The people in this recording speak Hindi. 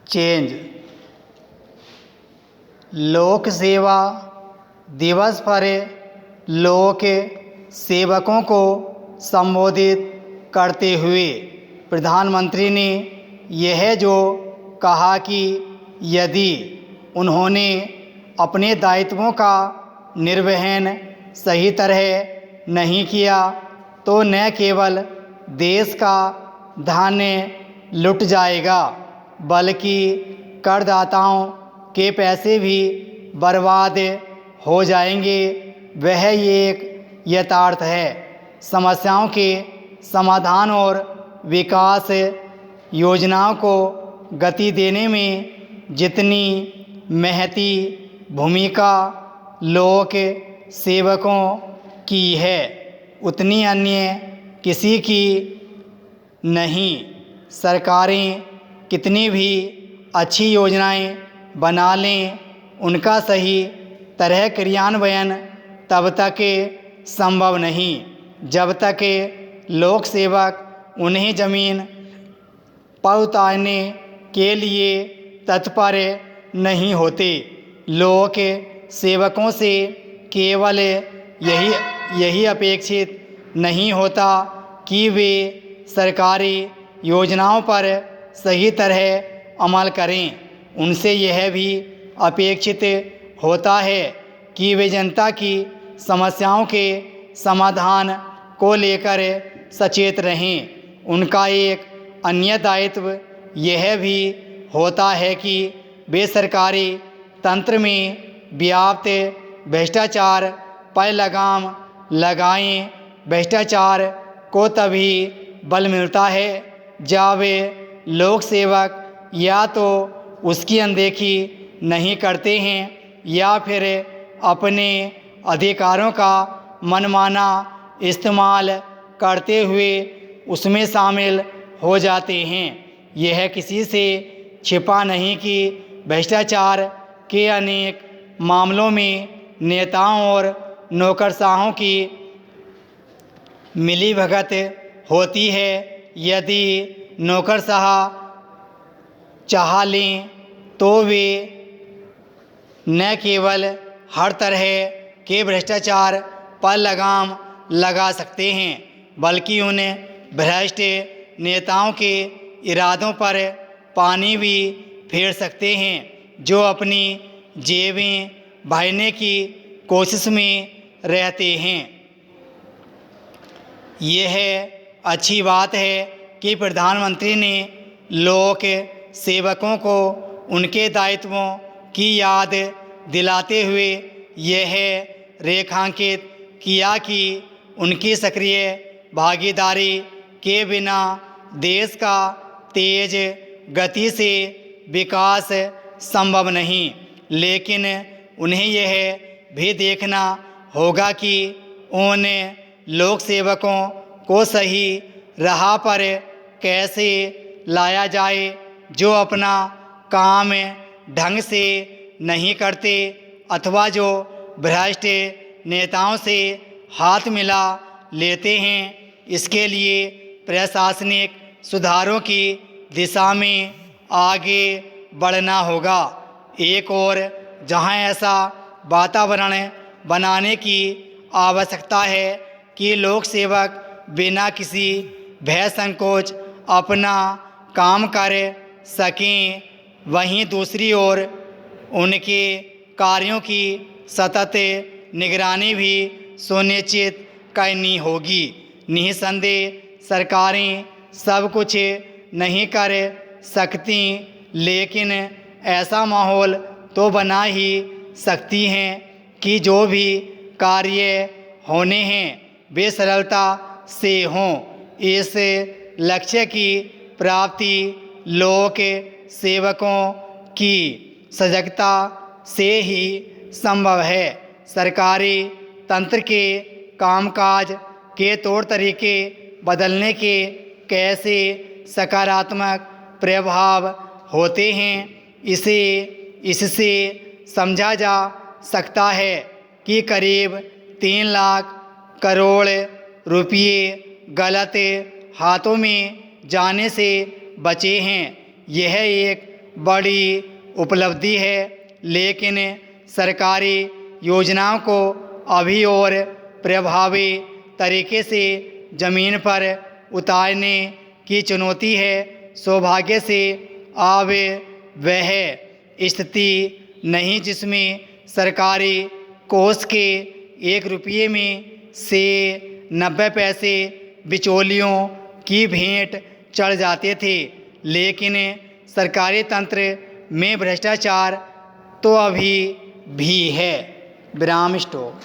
चेंज। लोक सेवा दिवस पर लोक सेवकों को संबोधित करते हुए प्रधानमंत्री ने यह जो कहा कि यदि उन्होंने अपने दायित्वों का निर्वहन सही तरह नहीं किया तो न केवल देश का धन लुट जाएगा बल्कि करदाताओं के पैसे भी बर्बाद हो जाएंगे। वह एक यथार्थ है। समस्याओं के समाधान और विकास योजनाओं को गति देने में जितनी महती भूमिका लोक सेवकों की है उतनी अन्य किसी की नहीं। सरकारें कितनी भी अच्छी योजनाएं बना लें, उनका सही तरह क्रियान्वयन तब तक संभव नहीं जब तक लोक सेवक उन्हें ज़मीन पर उतारने के लिए तत्पर नहीं होते। लोक सेवकों से केवल यही अपेक्षित नहीं होता कि वे सरकारी योजनाओं पर सही तरह अमल करें, उनसे यह भी अपेक्षित होता है कि वे जनता की समस्याओं के समाधान को लेकर सचेत रहें। उनका एक अन्य दायित्व यह भी होता है कि वे सरकारी तंत्र में व्याप्त भ्रष्टाचार पर लगाम लगाएं। भ्रष्टाचार को तभी बल मिलता है जब लोक सेवक या तो उसकी अनदेखी नहीं करते हैं या फिर अपने अधिकारों का मनमाना इस्तेमाल करते हुए उसमें शामिल हो जाते हैं। यह किसी से छिपा नहीं कि भ्रष्टाचार के अनेक मामलों में नेताओं और नौकरशाहों की मिलीभगत होती है। यदि नौकरशाह चाह लें तो वे न केवल हर तरह के भ्रष्टाचार पर लगाम लगा सकते हैं बल्कि उन भ्रष्ट नेताओं के इरादों पर पानी भी फेर सकते हैं जो अपनी जेबें भरने की कोशिश में रहते हैं। यह अच्छी बात है कि प्रधानमंत्री ने लोक सेवकों को उनके दायित्वों की याद दिलाते हुए यह रेखांकित किया कि उनकी सक्रिय भागीदारी के बिना देश का तेज गति से विकास संभव नहीं। लेकिन उन्हें यह भी देखना होगा कि उन लोक सेवकों को सही राह पर कैसे लाया जाए जो अपना काम ढंग से नहीं करते अथवा जो भ्रष्ट नेताओं से हाथ मिला लेते हैं। इसके लिए प्रशासनिक सुधारों की दिशा में आगे बढ़ना होगा। एक और जहां ऐसा वातावरण बनाने की आवश्यकता है कि लोक सेवक बिना किसी भय संकोच अपना काम कर सकें, वहीं दूसरी ओर उनके कार्यों की सतत निगरानी भी सुनिश्चित करनी होगी। निःसंदेह सरकारें सब कुछ नहीं कर सकती, लेकिन ऐसा माहौल तो बना ही सकती हैं कि जो भी कार्य होने हैं वे सरलता से हों। इस लक्ष्य की प्राप्ति लोक सेवकों की सजगता से ही संभव है। सरकारी तंत्र के कामकाज के तौर तरीके बदलने के कैसे सकारात्मक प्रभाव होते हैं इससे समझा जा सकता है कि करीब 3 लाख करोड़ रुपये गलत हाथों में जाने से बचे हैं। यह एक बड़ी उपलब्धि है, लेकिन सरकारी योजनाओं को अभी और प्रभावी तरीके से ज़मीन पर उतारने की चुनौती है। सौभाग्य से अब वह स्थिति नहीं जिसमें सरकारी कोष के 1 रुपये में से 90 पैसे बिचौलियों की भेंट चढ़ जाते थे, लेकिन सरकारी तंत्र में भ्रष्टाचार तो अभी भी है। विराम स्टॉप।